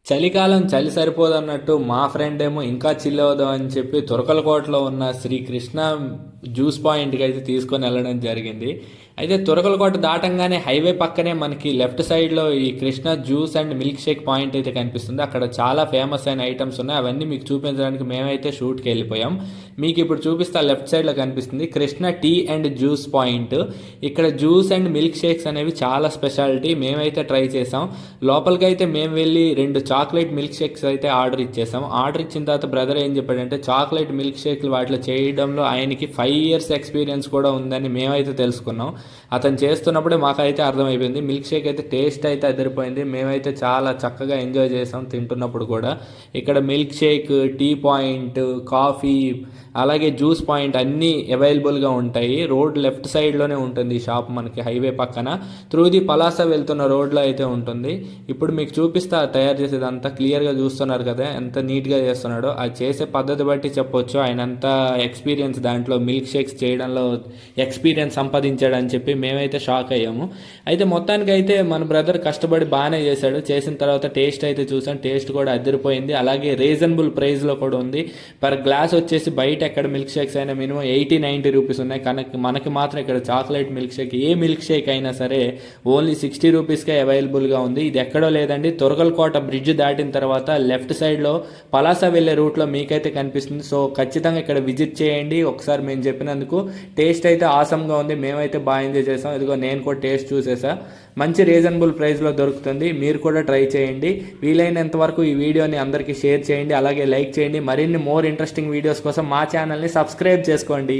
చలికాలం చలి సరిపోదన్నట్టు మా ఫ్రెండ్ ఏమో ఇంకా చిల్ అవుదాం అని చెప్పి తురకలకోటలో ఉన్న శ్రీకృష్ణ జ్యూస్ పాయింట్కి అయితే తీసుకొని వెళ్ళడం జరిగింది. అయితే తురకలకోట దాటంగానే హైవే పక్కనే మనకి లెఫ్ట్ సైడ్లో ఈ Krishna juice and milk shake point అయితే కనిపిస్తుంది. అక్కడ చాలా ఫేమస్ అయిన ఐటమ్స్ ఉన్నాయి. అవన్నీ మీకు చూపించడానికి మేమైతే షూట్కి వెళ్ళిపోయాం. మీకు ఇప్పుడు చూపిస్తా, లెఫ్ట్ సైడ్లో కనిపిస్తుంది Krishna tea and juice point. ఇక్కడ జ్యూస్ అండ్ మిల్క్ షేక్స్ అనేవి చాలా స్పెషాలిటీ. మేమైతే ట్రై చేసాం. లోపలికి అయితే మేము వెళ్ళి 2 చాక్లెట్ మిల్క్ షేక్స్ అయితే ఆర్డర్ ఇచ్చేసాం. ఆర్డర్ ఇచ్చిన తర్వాత బ్రదర్ ఏం చెప్పాడంటే చాక్లెట్ మిల్క్ షేక్లు వాటిలో చేయడంలో ఆయనకి 5 years ఎక్స్పీరియన్స్ కూడా ఉందని మేమైతే తెలుసుకున్నాం. అతను చేస్తున్నప్పుడే మాకైతే అర్థమైపోయింది. మిల్క్ షేక్ అయితే టేస్ట్ అయితే అదిరిపోయింది. మేమైతే చాలా చక్కగా ఎంజాయ్ చేసాం తింటున్నప్పుడు కూడా. ఇక్కడ milk shake, tea point, coffee, అలాగే జ్యూస్ పాయింట్ అన్నీ అవైలబుల్గా ఉంటాయి. రోడ్ లెఫ్ట్ సైడ్లోనే ఉంటుంది ఈ షాప్, మనకి హైవే పక్కన త్రూ ది పలాస వెళ్తున్న రోడ్లో అయితే ఉంటుంది. ఇప్పుడు మీకు చూపిస్తా తయారు చేసేదంతా. క్లియర్గా చూస్తున్నారు కదా ఎంత నీట్గా చేస్తున్నాడో. అది చేసే పద్ధతి బట్టి చెప్పొచ్చు ఆయన అంత ఎక్స్పీరియన్స్ దాంట్లో మిల్క్ షేక్స్ చేయడంలో ఎక్స్పీరియన్స్ సంపాదించాడని చెప్పి మేమైతే షాక్ అయ్యాము. అయితే మొత్తానికి అయితే మన బ్రదర్ కష్టపడి బాగానే చేశాడు. చేసిన తర్వాత టేస్ట్ అయితే చూసాం. టేస్ట్ కూడా అదిరిపోయింది. అలాగే రీజనబుల్ ప్రైస్లో కూడా ఉంది. పర్ గ్లాస్ వచ్చేసి బయట ఎక్కడ మిల్క్ షేక్స్ అయినా మినిమం 80-90 రూపీస్ ఉన్నాయి. కనుక మనకి మాత్రం ఇక్కడ చాక్లెట్ మిల్క్ షేక్, ఏ మిల్క్ షేక్ అయినా సరే ఓన్లీ 60 రూపీస్కే అవైలబుల్గా ఉంది. ఇది ఎక్కడో లేదండి, తురగలకోట బ్రిడ్జ్ దాటిన తర్వాత లెఫ్ట్ సైడ్లో పలాస వెళ్ళే రూట్లో మీకైతే కనిపిస్తుంది. సో ఖచ్చితంగా ఇక్కడ విజిట్ చేయండి. ఒకసారి మేము చెప్పినందుకు టేస్ట్ అయితే ఆసమ్గా ఉంది. మేమైతే బాగా ఎంజాయ్ చేసాం. ఇదిగో నేను కూడా టేస్ట్ చూసేసా. మంచి రీజనబుల్ ప్రైస్లో దొరుకుతుంది. మీరు కూడా ట్రై చేయండి. వీలైనంత వరకు ఈ వీడియోని అందరికీ షేర్ చేయండి. అలాగే లైక్ చేయండి. మరిన్ని మోర్ ఇంట్రెస్టింగ్ వీడియోస్ కోసం మా ఛానల్ని సబ్స్క్రైబ్ చేసుకోండి.